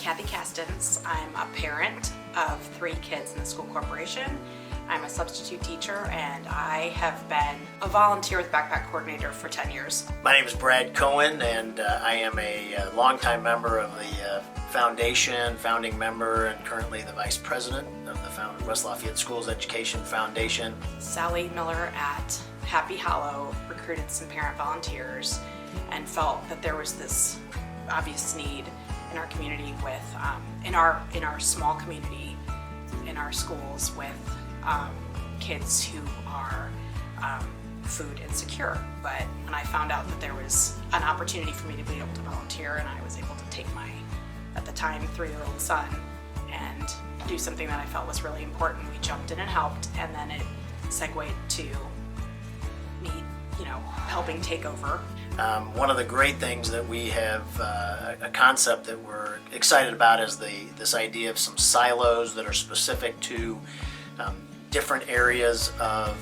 Kathy Castens. I'm a parent of 3 kids in the school corporation. I'm a substitute teacher, and I have been a volunteer with Backpack Coordinator for 10 years. My name is Brad Cohen, and I am a longtime member of the foundation, founding member, and currently the vice president of the West Lafayette Schools Education Foundation. Sally Miller at Happy Hollow recruited some parent volunteers and felt that there was this obvious need in our community with, in our small community, in our schools with kids who are food insecure. But when I found out that there was an opportunity for me to be able to volunteer, and I was able to take my, at the time, 3-year-old son and do something that I felt was really important, we jumped in and helped, and then it segued to me, helping take over. One of the great things that we have, a concept that we're excited about, is this idea of some silos that are specific to different areas of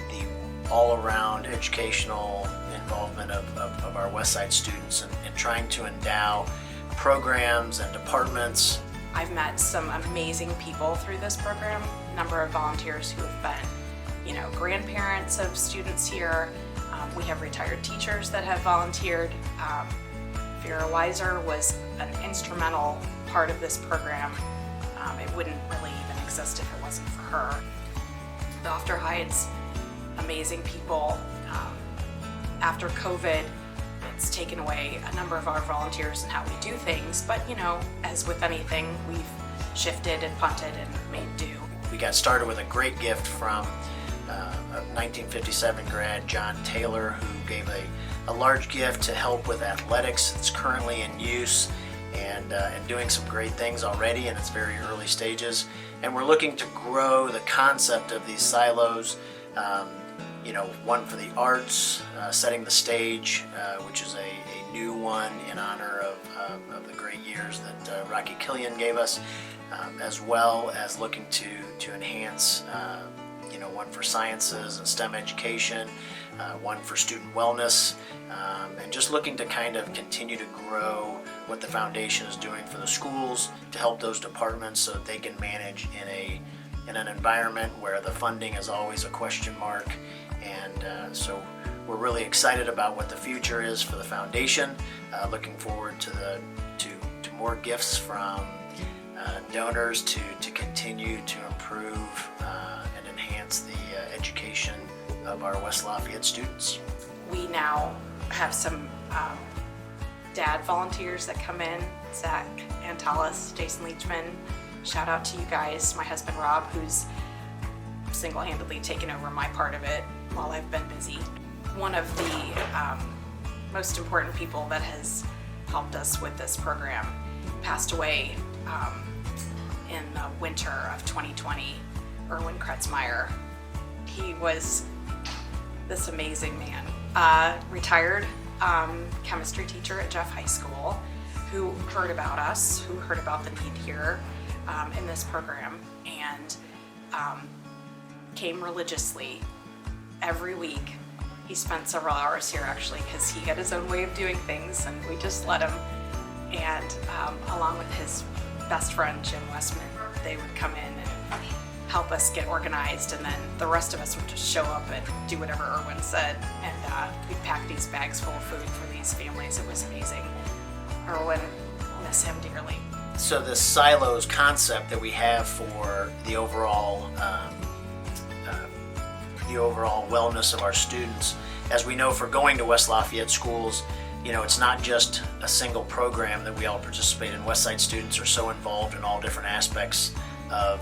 the all-around educational involvement of our West Side students, and trying to endow programs and departments. I've met some amazing people through this program, a number of volunteers who have been, grandparents of students here. We have retired teachers that have volunteered. Vera Weiser was an instrumental part of this program. It wouldn't really even exist if it wasn't for her. Dr. Hyde's amazing people. After COVID, it's taken away a number of our volunteers and how we do things, but as with anything, we've shifted and punted and made do. We got started with a great gift from a 1957 grad, John Taylor, who gave a large gift to help with athletics. It's currently in use and doing some great things already in its very early stages. And we're looking to grow the concept of these silos. One for the arts, setting the stage, which is a new one in honor of the great years that Rocky Killian gave us, as well as looking to enhance one for sciences and STEM education, one for student wellness, and just looking to kind of continue to grow what the foundation is doing for the schools to help those departments so that they can manage in an environment where the funding is always a question mark. And so we're really excited about what the future is for the foundation, looking forward to more gifts from donors to continue to improve and enhance the education of our West Lafayette students. We now have some dad volunteers that come in, Zach Antalis, Jason Leachman. Shout out to you guys. My husband Rob, who's single-handedly taken over my part of it while I've been busy. One of the most important people that has helped us with this program passed away in the winter of 2020, Erwin Kretzmeyer. He was this amazing man, retired chemistry teacher at Jeff High School, who heard about us, who heard about the need here in this program, and came religiously every week. He spent several hours here actually because he had his own way of doing things, and we just let him. And along with his best friend Jim Westman, they would come in and help us get organized, and then the rest of us would just show up and do whatever Erwin said, and we'd pack these bags full of food for these families. It was amazing. Erwin, miss him dearly. So this silos concept that we have for the overall wellness of our students, as we know, for going to West Lafayette schools, it's not just a single program that we all participate in. West Side students are so involved in all different aspects of,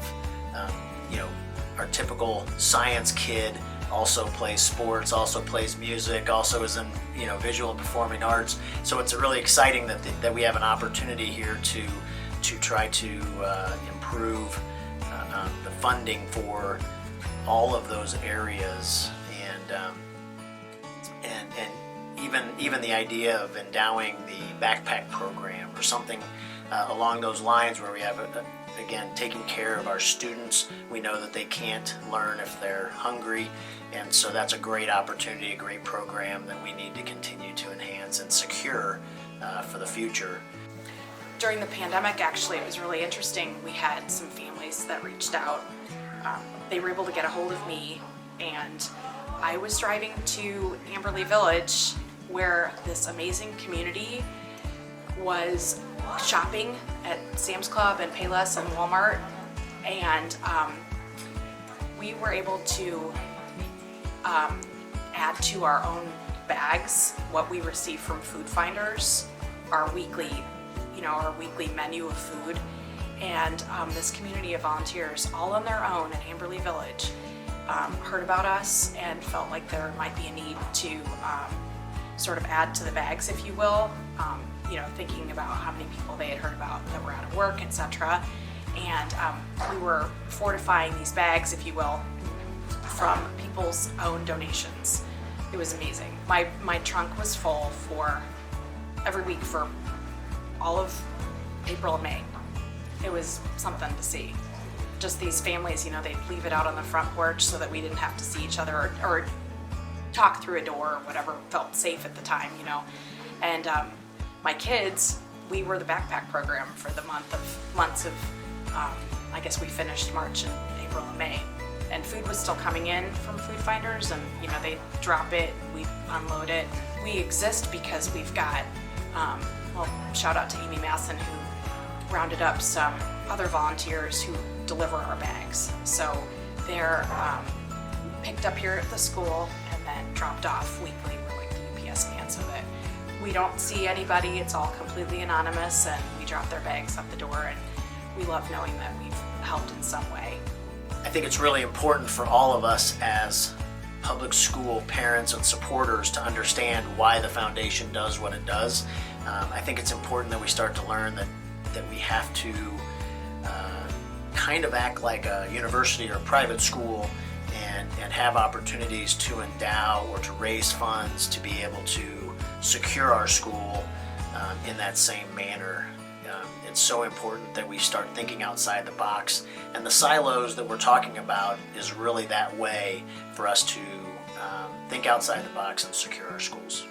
our typical science kid also plays sports, also plays music, also is in, visual and performing arts. So it's really exciting that we have an opportunity here to try to improve the funding for all of those areas, and even the idea of endowing the backpack program or something along those lines, where we have again taking care of our students. We know that they can't learn if they're hungry, and so that's a great opportunity, a great program that we need to continue to enhance and secure for the future. during the pandemic, actually, it was really interesting. We had some families that reached out. They were able to get a hold of me, and I was driving to Amberley Village, where this amazing community was shopping at Sam's Club and Payless and Walmart, and we were able to add to our own bags what we receive from Food Finders, our weekly menu of food. And this community of volunteers, all on their own at Amberley Village, heard about us and felt like there might be a need to sort of add to the bags, if you will, thinking about how many people they had heard about that were out of work, etc. And we were fortifying these bags, if you will, from people's own donations. It was amazing. My trunk was full for every week for all of April and May. It was something to see. Just these families, they'd leave it out on the front porch so that we didn't have to see each other or talk through a door or whatever felt safe at the time, And my kids, we were the backpack program for the months of I guess we finished March and April and May. And food was still coming in from Food Finders, and they drop it, we unload it. We exist because we've got, shout out to Amy Masson, who rounded up some other volunteers who deliver our bags. So they're picked up here at the school and then dropped off weekly. We're like the UPS man, so that we don't see anybody. It's all completely anonymous, and we drop their bags up the door, and we love knowing that we've helped in some way. I think it's really important for all of us as public school parents and supporters to understand why the foundation does what it does. I think it's important that we start to learn that we have to kind of act like a university or private school and have opportunities to endow or to raise funds to be able to secure our school in that same manner. It's so important that we start thinking outside the box, and the silos that we're talking about is really that way for us to think outside the box and secure our schools.